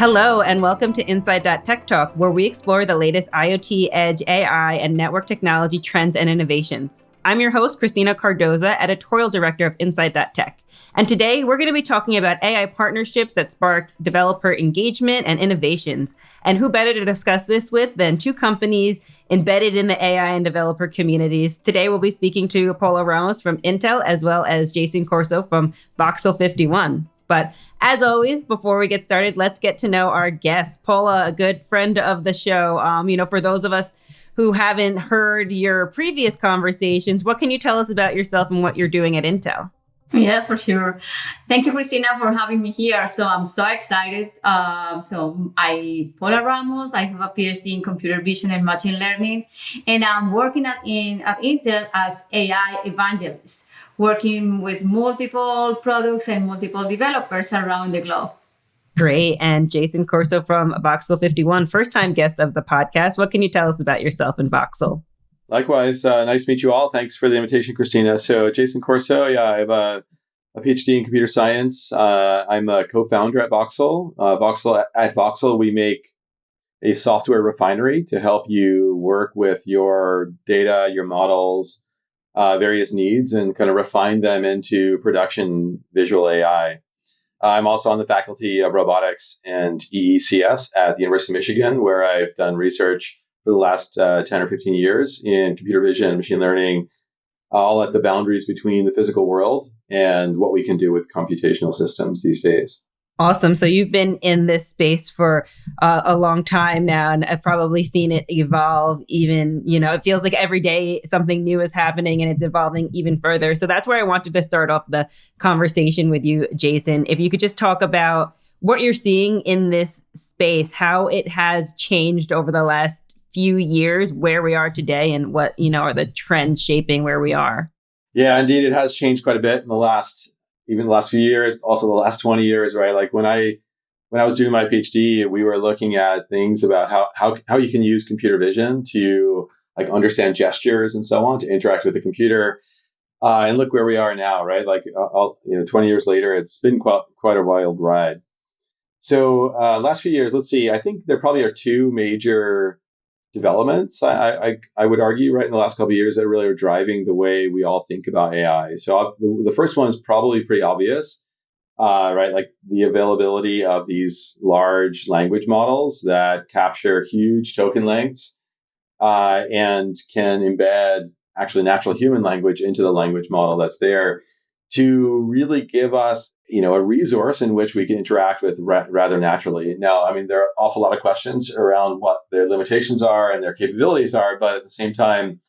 Hello, and welcome to insight.tech Talk, where we explore the latest IoT, edge, AI, and network technology trends and innovations. I'm your host, Christina Cardoza, Editorial Director of insight.tech. And today, we're going to be talking about AI partnerships that spark developer engagement and innovations. And who better to discuss this with than two companies embedded in the AI and developer communities. Today, we'll be speaking to Paula Ramos from Intel, as well as Jason Corso from Voxel 51. But as always, before we get started, let's get to know our guest. Paula, a good friend of the show. For those of us who haven't heard your previous conversations, what can you tell us about yourself and what you're doing at Intel? Yes, for sure. Thank you, Christina, for having me here. So I'm so excited. I'm Paula Ramos. I have a PhD in computer vision and machine learning, and I'm working at Intel as AI Evangelist, working with multiple products and multiple developers around the globe. Great. And Jason Corso from Voxel 51, first-time guest of the podcast. What can you tell us about yourself and Voxel? Likewise, nice to meet you all. Thanks for the invitation, Christina. So Jason Corso, I have a PhD in computer science. I'm a co-founder at Voxel. At Voxel, we make a software refinery to help you work with your data, your models, various needs, and kind of refine them into production visual AI. I'm also on the faculty of robotics and EECS at the University of Michigan, where I've done research for the last 10 or 15 years in computer vision, machine learning, all at the boundaries between the physical world and what we can do with computational systems these days. Awesome. So you've been in this space for a long time now, and I've probably seen it evolve even, it feels like every day something new is happening and it's evolving even further. So that's where I wanted to start off the conversation with you, Jason. If you could just talk about what you're seeing in this space, how it has changed over the last few years, where we are today, and what, are the trends shaping where we are. Yeah, indeed. It has changed quite a bit in the last few years, also the last 20 years, right? Like when I was doing my PhD, we were looking at things about how you can use computer vision to like understand gestures and so on to interact with the computer. And look where we are now, right? Like 20 years later, it's been quite a wild ride. So last few years, let's see. I think there probably are two major developments, I would argue, right, in the last couple of years that really are driving the way we all think about AI. So the first one is probably pretty obvious, right? Like the availability of these large language models that capture huge token lengths and can embed actually natural human language into the language model that's there to really give us, a resource in which we can interact with rather naturally. Now, I mean, there are an awful lot of questions around what their limitations are and their capabilities are, but at the same time,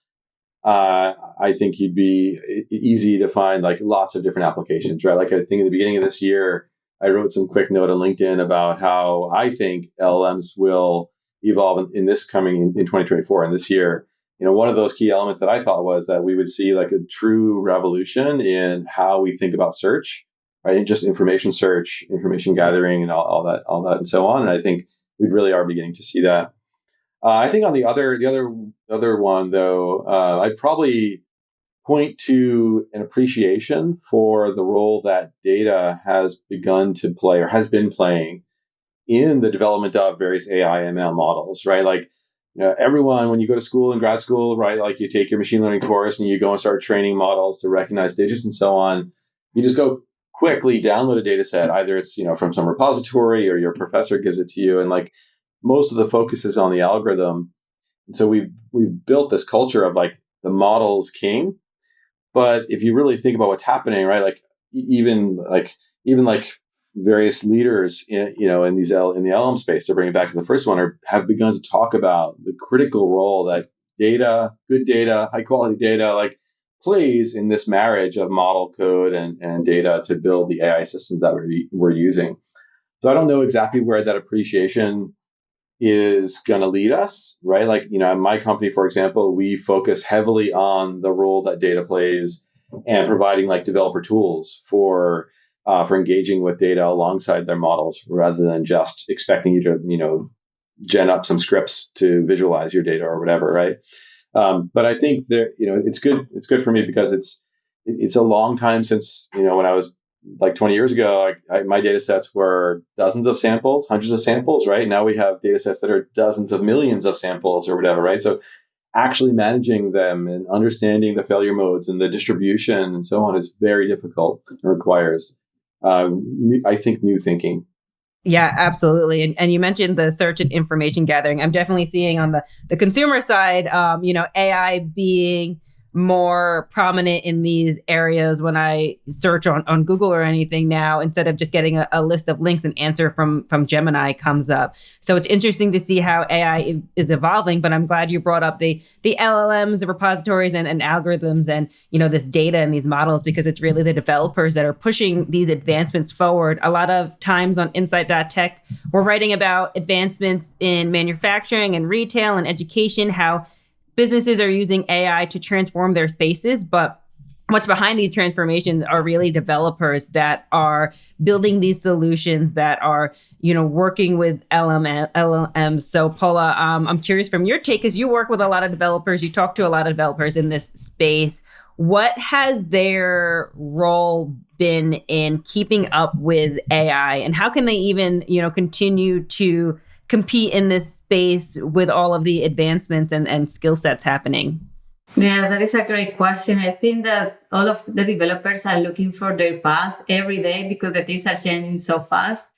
I think you'd be easy to find like lots of different applications, right? Like I think in the beginning of this year, I wrote some quick note on LinkedIn about how I think LLMs will evolve in 2024 and this year. One of those key elements that I thought was that we would see like a true revolution in how we think about search, right? Just information search, information gathering, and all that, and so on. And I think we really are beginning to see that. I think on the other one though, I'd probably point to an appreciation for the role that data has begun to play or has been playing in the development of various AI ML models, right? Like, everyone, when you go to school and grad school, right, like you take your machine learning course and you go and start training models to recognize digits and so on, you just go quickly download a data set. Either it's, from some repository or your professor gives it to you. And like most of the focus is on the algorithm. And so we've built this culture of like the model's king. But if you really think about what's happening, right, like even various leaders in the LLM space, to bring it back to the first one, have begun to talk about the critical role that good data, high quality data, like plays in this marriage of model code and data to build the AI systems that we're using. So I don't know exactly where that appreciation is going to lead us, right? Like, in my company, for example, we focus heavily on the role that data plays and providing like developer tools for engaging with data alongside their models rather than just expecting you to, gen up some scripts to visualize your data or whatever, right? But I think that, it's good for me because it's a long time since, when I was like 20 years ago, my data sets were dozens of samples, hundreds of samples, right? Now we have data sets that are dozens of millions of samples or whatever, right? So actually managing them and understanding the failure modes and the distribution and so on is very difficult and requires, I think, new thinking. Yeah, absolutely. And you mentioned the search and information gathering. I'm definitely seeing on the consumer side, AI being more prominent in these areas when I search on Google or anything now, instead of just getting a list of links, an answer from Gemini comes up. So it's interesting to see how AI is evolving, but I'm glad you brought up the LLMs, the repositories and algorithms and, this data and these models, because it's really the developers that are pushing these advancements forward. A lot of times on insight.tech, we're writing about advancements in manufacturing and retail and education, how businesses are using AI to transform their spaces, but what's behind these transformations are really developers that are building these solutions that are, working with LLMs. So Paula, I'm curious from your take, because you work with a lot of developers, you talk to a lot of developers in this space. What has their role been in keeping up with AI, and how can they even, continue to compete in this space with all of the advancements and skill sets happening? Yes, that is a great question. I think that all of the developers are looking for their path every day because the things are changing so fast.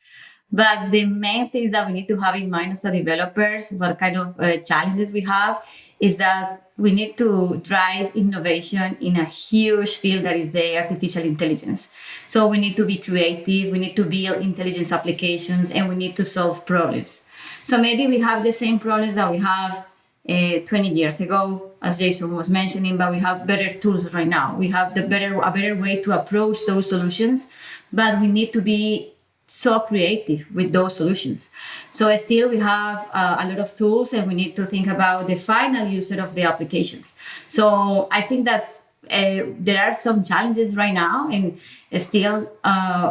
But the main thing that we need to have in mind as developers, what kind of challenges we have, is that we need to drive innovation in a huge field that is the artificial intelligence. So we need to be creative, we need to build intelligence applications, and we need to solve problems. So maybe we have the same problems that we have 20 years ago, as Jason was mentioning, but we have better tools right now. We have a better way to approach those solutions, but we need to be so creative with those solutions. So still we have a lot of tools, and we need to think about the final user of the applications. So I think that there are some challenges right now, and still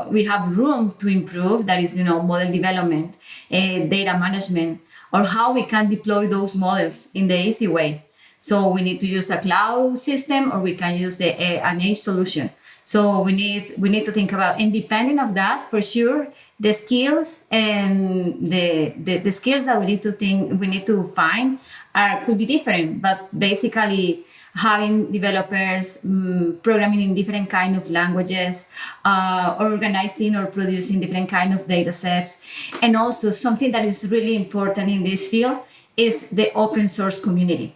we have room to improve. That is, model development, data management, or how we can deploy those models in the easy way. So we need to use a cloud system, or we can use an edge solution. So we need to think about, and depending on that, for sure, the skills and the skills that we need to find could be different. But basically, having developers programming in different kind of languages, organizing or producing different kind of data sets, and also something that is really important in this field is the open source community.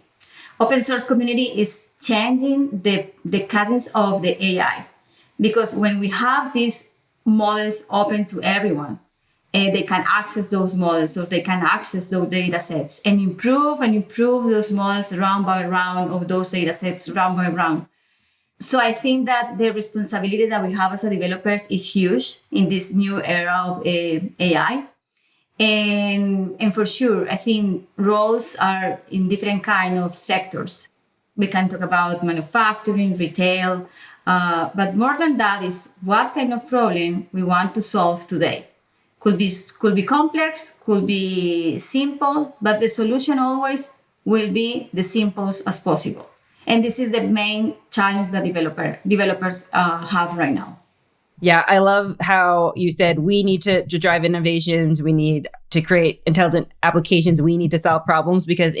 Open source community is changing the cadence of the AI. Because when we have these models open to everyone, they can access those models, or they can access those data sets and improve those models round by round, of those data sets round by round. So I think that the responsibility that we have as developers is huge in this new era of AI. And for sure, I think roles are in different kind of sectors. We can talk about manufacturing, retail, but more than that is what kind of problem we want to solve today. Could be complex, could be simple, but the solution always will be the simplest as possible. And this is the main challenge that developers have right now. Yeah, I love how you said we need to drive innovations. We need to create intelligent applications. We need to solve problems, because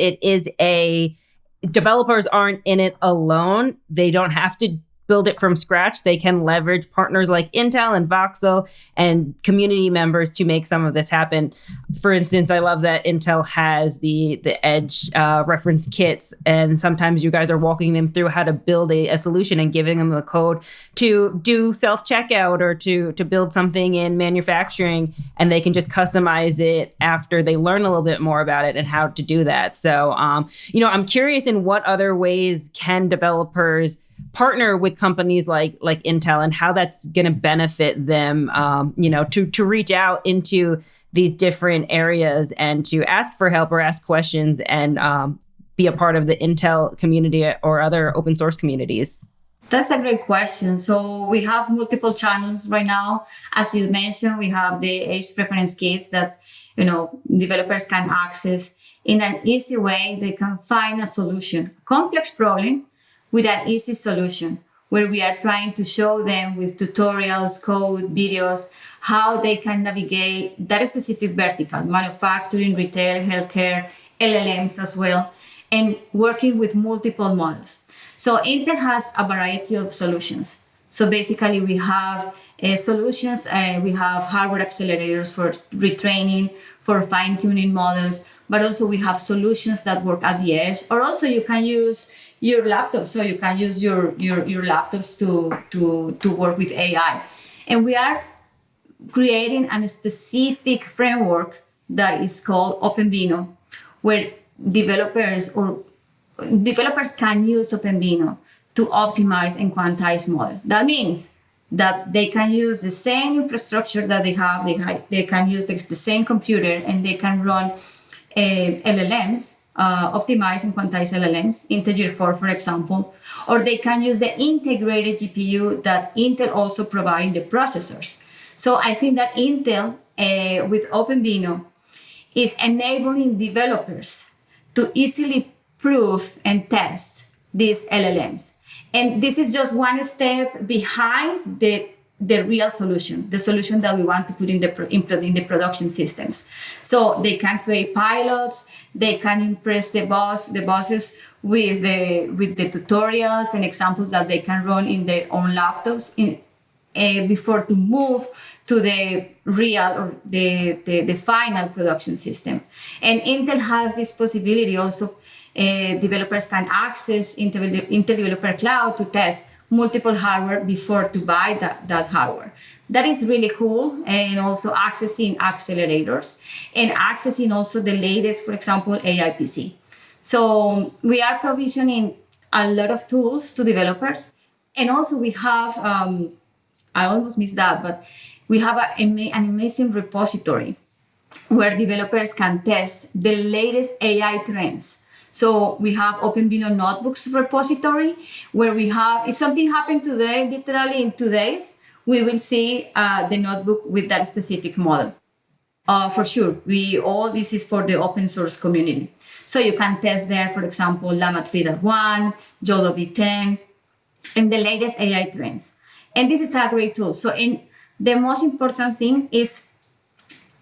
developers aren't in it alone. They don't have to build it from scratch. They can leverage partners like Intel and Voxel and community members to make some of this happen. For instance, I love that Intel has the Edge reference kits, and sometimes you guys are walking them through how to build a solution and giving them the code to do self-checkout or to build something in manufacturing, and they can just customize it after they learn a little bit more about it and how to do that. So, I'm curious, in what other ways can developers partner with companies like Intel, and how that's going to benefit them, to reach out into these different areas and to ask for help or ask questions and be a part of the Intel community or other open source communities? That's a great question. So we have multiple channels right now. As you mentioned, we have the Edge preference kits that, developers can access in an easy way. They can find a solution, complex problem, with an easy solution, where we are trying to show them with tutorials, code, videos, how they can navigate that specific vertical, manufacturing, retail, healthcare, LLMs as well, and working with multiple models. So Intel has a variety of solutions. So basically we have solutions, we have hardware accelerators for retraining, for fine-tuning models, but also we have solutions that work at the edge, or also you can use your laptop. So you can use your laptops to work with AI. And we are creating a specific framework that is called OpenVINO, where developers can use OpenVINO to optimize and quantize model. That means that they can use the same infrastructure that they have. They can use the same computer, and they can run LLMs, optimize and quantize LLMs, integer 4, for example, or they can use the integrated GPU that Intel also provides the processors. So I think that Intel, with OpenVINO, is enabling developers to easily prove and test these LLMs. And this is just one step behind the real solution, the solution that we want to put in the production systems. So they can create pilots, they can impress the bosses with the tutorials and examples that they can run in their own laptops before to move to the real or the final production system. And Intel has this possibility also. Developers can access Intel Developer Cloud to test multiple hardware before to buy that hardware. That is really cool. And also accessing accelerators and accessing also the latest, for example, AI PC. So we are provisioning a lot of tools to developers. And also we have, I almost missed that, but we have an amazing repository where developers can test the latest AI trends. So we have OpenVINO Notebooks repository where we have, if something happened today, literally in 2 days, we will see the notebook with that specific model. For sure, all this is for the open source community. So you can test there, for example, Llama 3.1, YOLO V10, and the latest AI trends. And this is a great tool. So the most important thing is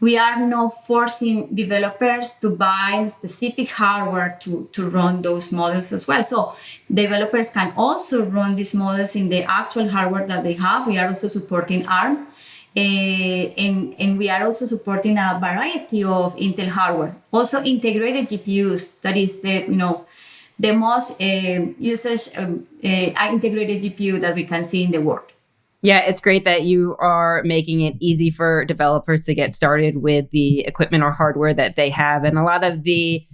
we are not forcing developers to buy specific hardware to run those models as well. So developers can also run these models in the actual hardware that they have. We are also supporting ARM, and we are also supporting a variety of Intel hardware. Also integrated GPUs, that is the most usage integrated GPU that we can see in the world. Yeah, it's great that you are making it easy for developers to get started with the equipment or hardware that they have. And a lot of the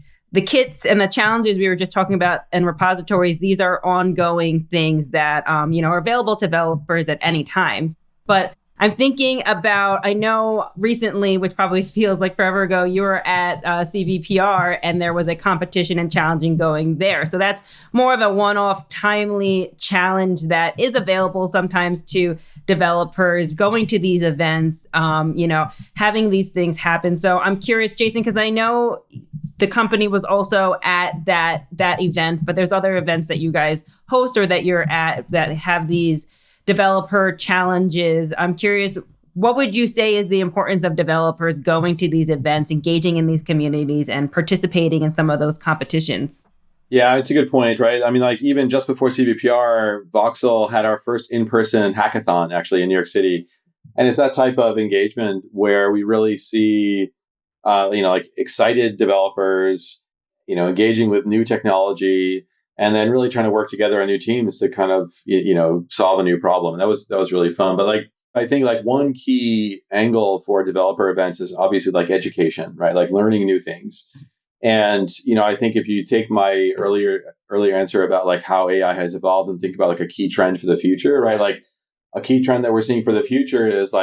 kits and the challenges we were just talking about and repositories, these are ongoing things that are available to developers at any time. But I'm thinking about, I know recently, which probably feels like forever ago, you were at CVPR and there was a competition and challenging going there. So that's more of a one-off timely challenge that is available sometimes to developers going to these events, having these things happen. So I'm curious, Jason, because I know the company was also at that event, but there's other events that you guys host or that you're at that have these developer challenges. I'm curious, what would you say is the importance of developers going to these events, engaging in these communities, and participating in some of those competitions? Yeah, it's a good point, right? I mean, like even just before CVPR, Voxel had our first in-person hackathon actually in New York City. And it's that type of engagement where we really see, like excited developers, engaging with new technology, and then really trying to work together on new teams to kind of, solve a new problem. And that was really fun. But I think one key angle for developer events is obviously education, right? Like learning new things. And, I think if you take my earlier answer about how AI has evolved and think about a key trend for the future, right? A key trend that we're seeing for the future is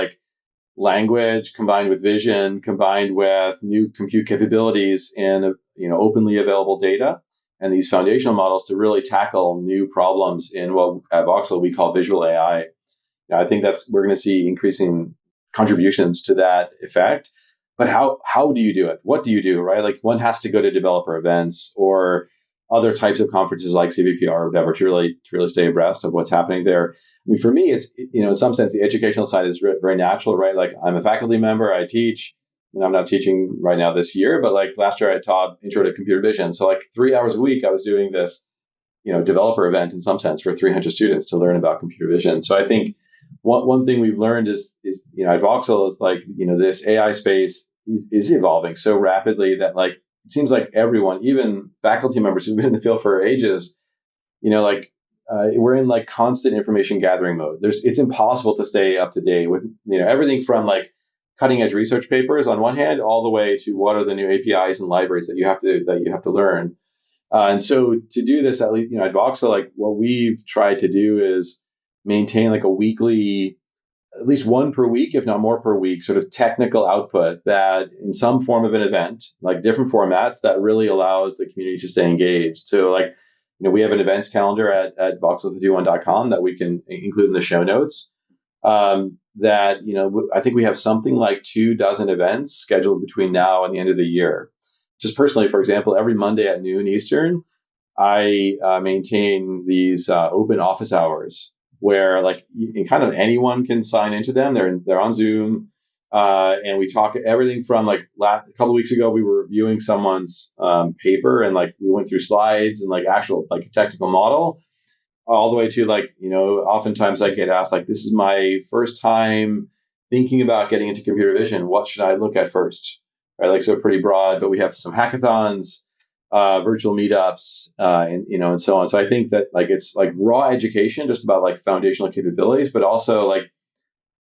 language combined with vision, combined with new compute capabilities and, openly available data. And these foundational models to really tackle new problems in what at Voxel we call visual AI. I think we're going to see increasing contributions to that effect. But how do you do it? What do you do, right? One has to go to developer events or other types of conferences like CVPR or whatever to really stay abreast of what's happening there. I mean, for me, it's, in some sense, the educational side is very natural, right? Like I'm a faculty member, I teach, and I'm not teaching right now this year, but like last year I taught Intro to Computer Vision. So like 3 hours a week, I was doing this, developer event in some sense for 300 students to learn about computer vision. So I think one thing we've learned is at Voxel is like, this AI space is evolving so rapidly that like, it seems like everyone, even faculty members who've been in the field for ages, we're in like constant information gathering mode. It's impossible to stay up to date with, everything from like cutting edge research papers on one hand, all the way to what are the new APIs and libraries that you have to learn. And so to do this, at least, at Voxel, like what we've tried to do is maintain like a weekly, at least one per week, if not more per week, sort of technical output that in some form of an event, like different formats that really allows the community to stay engaged. So like, we have an events calendar at voxel51.com that we can include in the show notes. That, I think we have something like 24 events scheduled between now and the end of the year. Just personally, for example, every Monday at noon Eastern, I maintain these open office hours where like kind of anyone can sign into them. They're on Zoom, and we talk everything from like a couple of weeks ago we were reviewing someone's paper, and like we went through slides and like actual like technical model, all the way to like oftentimes I get asked like, this is my first time thinking about getting into computer vision. What should I look at first? Right, like so pretty broad, but we have some hackathons, virtual meetups, and so on. So I think that like it's like raw education, just about like foundational capabilities, but also like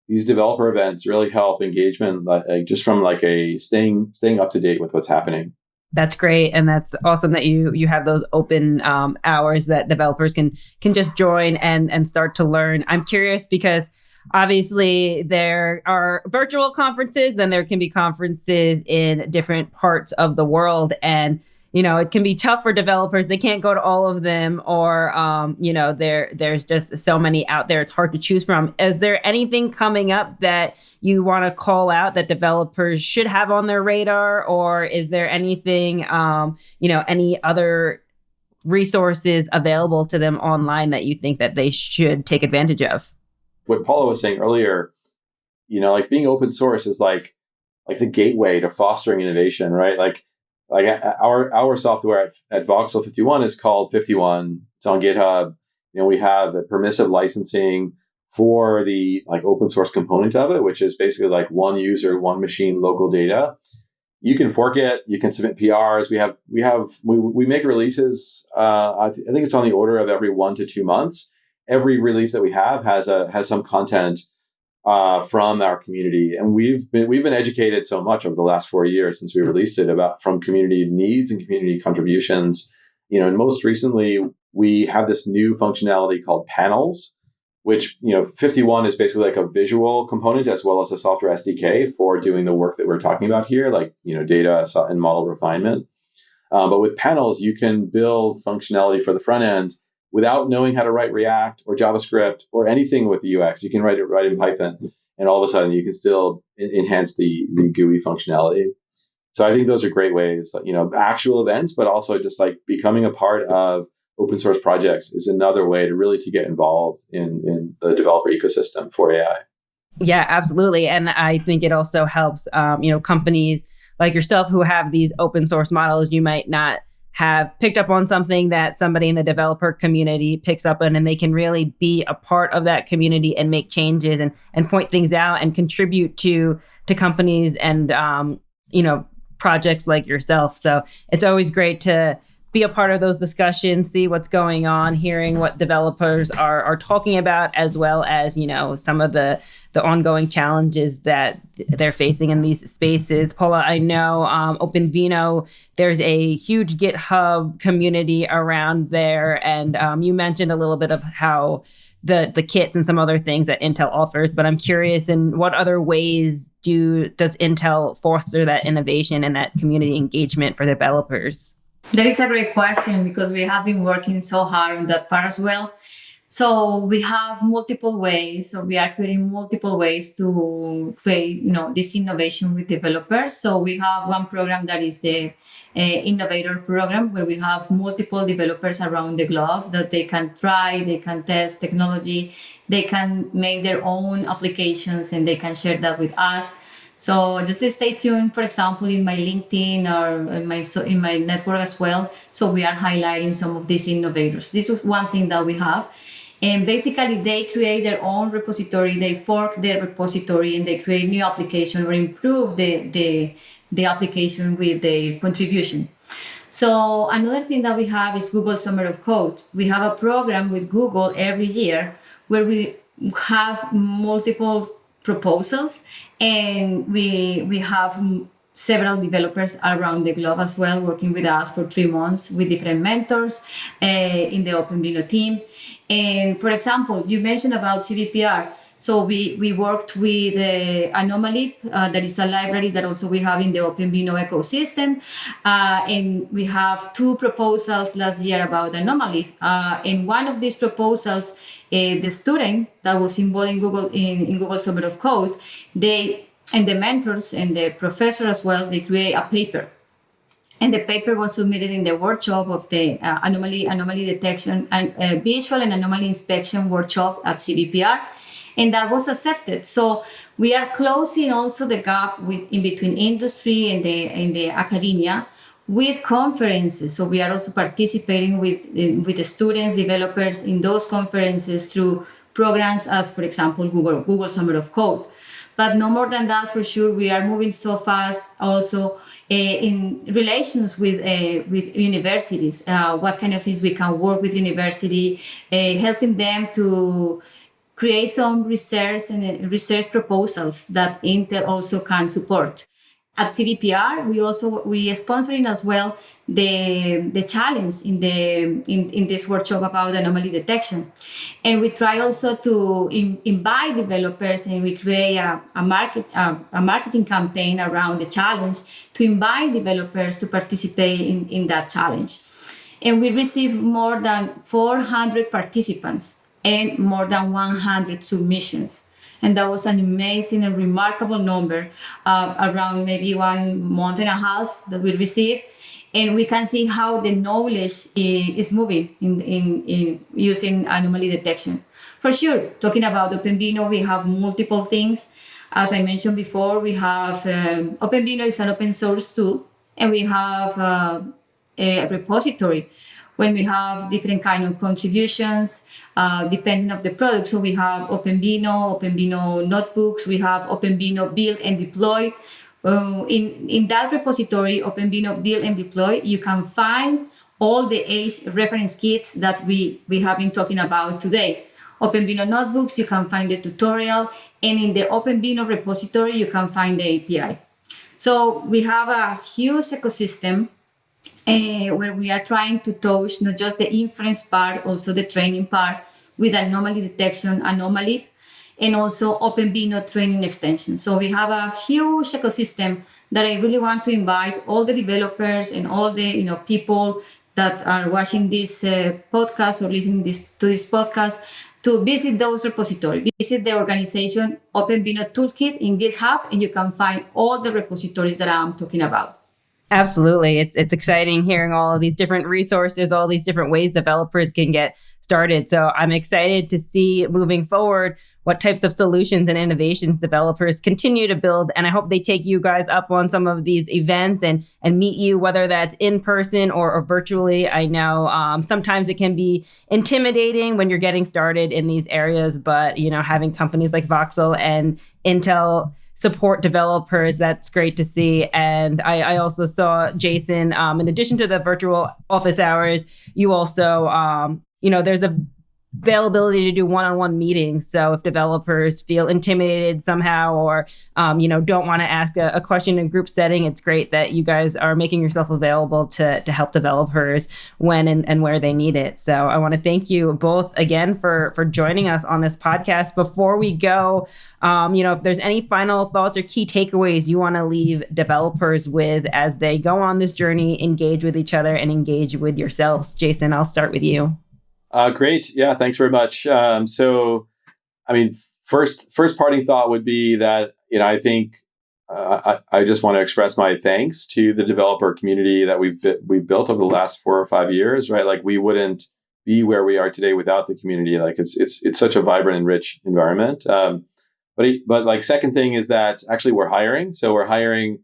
these developer events really help engagement, like just from like a staying up to date with what's happening. That's great, and that's awesome that you have those open hours that developers can just join and start to learn. I'm curious because obviously there are virtual conferences, then there can be conferences in different parts of the world, and it can be tough for developers. They can't go to all of them, or there's just so many out there. It's hard to choose from. Is there anything coming up that you want to call out that developers should have on their radar, or is there anything, any other resources available to them online that you think that they should take advantage of? What Paula was saying earlier, like being open source is like the gateway to fostering innovation, right? Like our software at Voxel 51 is called 51. It's on GitHub. We have a permissive licensing for the like open source component of it, which is basically like one user, one machine, local data. You can fork it. You can submit PRs. We make releases. I think it's on the order of every 1 to 2 months. Every release that we have has some content from our community, and we've been educated so much over the last 4 years since we released it from community needs and community contributions. And most recently we have this new functionality called panels, which 51 is basically like a visual component as well as a software SDK for doing the work that we're talking about here, like data and model refinement. But with panels, you can build functionality for the front end without knowing how to write React or JavaScript or anything with UX. You can write in Python, and all of a sudden you can still enhance the GUI functionality. So I think those are great ways, actual events, but also just like becoming a part of open source projects is another way to get involved in the developer ecosystem for AI. Yeah, absolutely. And I think it also helps, companies like yourself who have these open source models. You might not have picked up on something that somebody in the developer community picks up on, and they can really be a part of that community and make changes and point things out and contribute to companies and, projects like yourself. So it's always great to be a part of those discussions, see what's going on, hearing what developers are talking about, as well as, some of the ongoing challenges that they're facing in these spaces. Paula, I know OpenVino, there's a huge GitHub community around there. And you mentioned a little bit of how the kits and some other things that Intel offers, but I'm curious in what other ways does Intel foster that innovation and that community engagement for developers? That is a great question because we have been working so hard on that part as well. So we have multiple ways, or we are creating multiple ways to create, this innovation with developers. So we have one program that is the innovator program where we have multiple developers around the globe that they can try, they can test technology, they can make their own applications, and they can share that with us. So just stay tuned. For example, in my LinkedIn or in my network as well. So we are highlighting some of these innovators. This is one thing that we have. And basically, they create their own repository, they fork their repository, and they create new application or improve the application with their contribution. So another thing that we have is Google Summer of Code. We have a program with Google every year where we have multiple proposals, and we have several developers around the globe as well working with us for 3 months with different mentors in the OpenVINO team. And for example, you mentioned about CVPR. So we worked with Anomaly, that is a library that also we have in the OpenVINO ecosystem. And we have 2 proposals last year about Anomaly. And one of these proposals, the student that was involved in Google Summer of Code, and the mentors and the professor as well, they create a paper. And the paper was submitted in the workshop of the anomaly detection and visual and anomaly inspection workshop at CVPR. And that was accepted. So we are closing also the gap in between industry and the academia with conferences. So we are also participating with the students, developers in those conferences through programs as, for example, Google Summer of Code. But no more than that, for sure, we are moving so fast also in relations with universities. What kind of things we can work with university, helping them to create some research and research proposals that Intel also can support. At CVPR, we are sponsoring as well the challenge in this workshop about anomaly detection, and we try also to invite developers, and we create a marketing campaign around the challenge to invite developers to participate in that challenge. And we received more than 400 participants and more than 100 submissions. And that was an amazing and remarkable number, around maybe 1.5 months that we received. And we can see how the knowledge is moving in using anomaly detection. For sure, talking about OpenVINO, we have multiple things. As I mentioned before, we have OpenVINO is an open source tool, and we have a repository when we have different kind of contributions, depending on the product. So we have OpenVINO notebooks, we have OpenVINO build and deploy. In that repository, OpenVINO build and deploy, you can find all the 8 reference kits that we have been talking about today. OpenVINO notebooks, you can find the tutorial, and in the OpenVINO repository, you can find the API. So we have a huge ecosystem where we are trying to touch not just the inference part, also the training part with anomaly detection, Anomaly, and also OpenVINO training extension. So we have a huge ecosystem that I really want to invite all the developers and all the people that are watching this podcast or listening to this podcast to visit those repositories. Visit the organization OpenVINO Toolkit in GitHub, and you can find all the repositories that I'm talking about. Absolutely. It's exciting hearing all of these different resources, all these different ways developers can get started. So I'm excited to see moving forward what types of solutions and innovations developers continue to build. And I hope they take you guys up on some of these events and meet you, whether that's in person or virtually. I know sometimes it can be intimidating when you're getting started in these areas, but having companies like Voxel and Intel support developers, that's great to see. And I also saw, Jason, in addition to the virtual office hours, you also, there's a availability to do one-on-one meetings. So if developers feel intimidated somehow or, don't want to ask a question in a group setting, it's great that you guys are making yourself available to help developers when and where they need it. So I want to thank you both again for joining us on this podcast. Before we go, if there's any final thoughts or key takeaways you want to leave developers with as they go on this journey, engage with each other and engage with yourselves. Jason, I'll start with you. Great. Yeah, thanks very much. First parting thought would be that, I think I just want to express my thanks to the developer community that we've built over the last 4 or 5 years, right? Like we wouldn't be where we are today without the community. Like it's such a vibrant and rich environment. But like second thing is that actually we're hiring. So we're hiring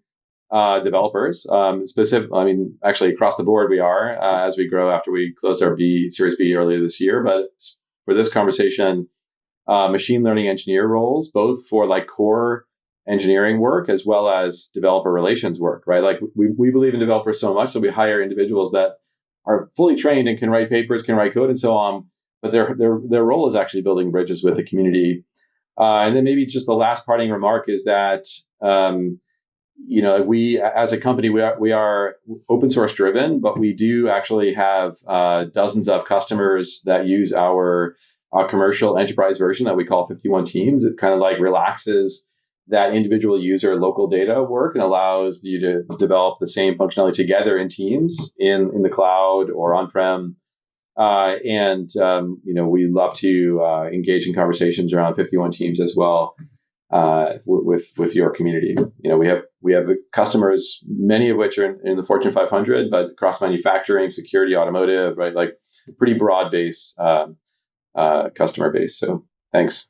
developers, actually across the board we are, as we grow after we closed our Series B earlier this year. But for this conversation, machine learning engineer roles, both for like core engineering work as well as developer relations work, right? Like we believe in developers so much that we hire individuals that are fully trained and can write papers, can write code and so on. But their role is actually building bridges with the community. And then maybe just the last parting remark is that, we as a company, we are open source driven, but we do actually have dozens of customers that use our commercial enterprise version that we call 51 Teams. It kind of like relaxes that individual user local data work and allows you to develop the same functionality together in teams in the cloud or on-prem. We love to engage in conversations around 51 Teams as well with your community. We have customers, many of which are in the Fortune 500, but across manufacturing, security, automotive, right? Like pretty broad base customer base. So thanks.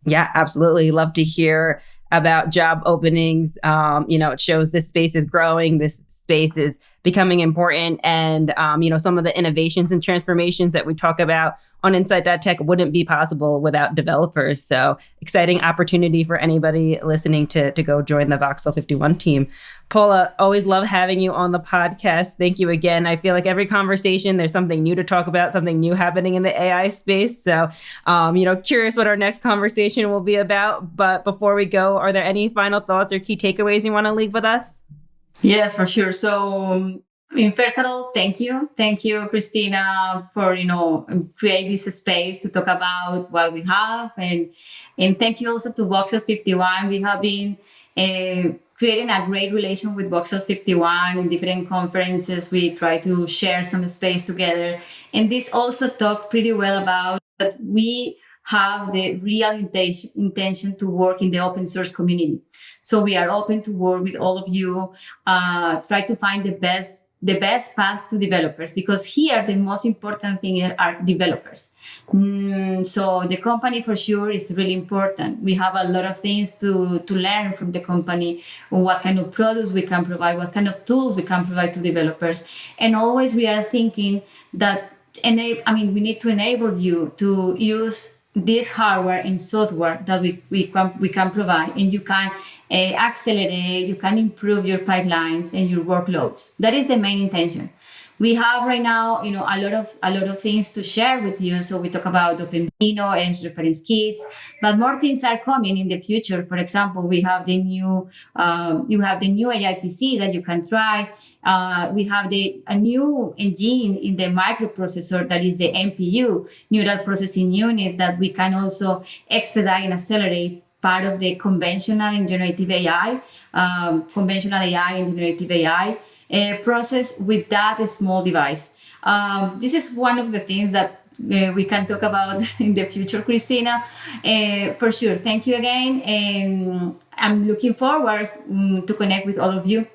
Yeah, absolutely. Love to hear about job openings. It shows this space is growing, this space is becoming important. And, some of the innovations and transformations that we talk about on insight.tech wouldn't be possible without developers. So exciting opportunity for anybody listening to go join the Voxel 51 team. Paula, always love having you on the podcast. Thank you again. I feel like every conversation, there's something new to talk about, something new happening in the AI space. So, curious what our next conversation will be about. But before we go, are there any final thoughts or key takeaways you want to leave with us? Yes, for sure. So, first of all, thank you. Thank you, Christina, for, create this space to talk about what we have. And thank you also to Voxel 51. We have been creating a great relation with Voxel 51 in different conferences. We try to share some space together. And this also talked pretty well about that we have the real intention to work in the open source community. So we are open to work with all of you, try to find the best path to developers, because here the most important thing are developers. So the company for sure is really important. We have a lot of things to learn from the company, what kind of products we can provide, what kind of tools we can provide to developers. And always we are thinking that we need to enable you to use this hardware and software that we can provide, and you can accelerate, you can improve your pipelines and your workloads. That is the main intention. We have right now, a lot of things to share with you. So we talk about OpenVINO, Edge reference kits, but more things are coming in the future. For example, we have the new, AI PC that you can try. We have a new engine in the microprocessor that is the NPU, Neural Processing Unit, that we can also expedite and accelerate part of the conventional and generative AI, process with that small device. This is one of the things that we can talk about in the future, Christina. For sure. Thank you again. And I'm looking forward to connect with all of you.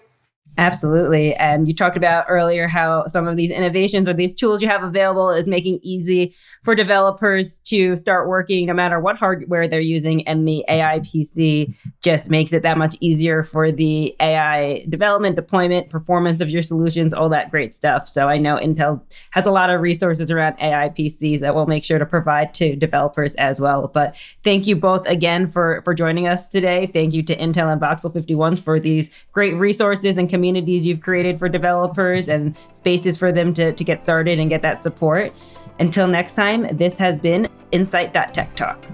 Absolutely. And you talked about earlier how some of these innovations or these tools you have available is making easy for developers to start working no matter what hardware they're using. And the AI PC just makes it that much easier for the AI development, deployment, performance of your solutions, all that great stuff. So I know Intel has a lot of resources around AI PCs that we'll make sure to provide to developers as well. But thank you both again for joining us today. Thank you to Intel and Voxel 51 for these great resources and communities you've created for developers and spaces for them to get started and get that support. Until next time, this has been Insight.Tech Talk.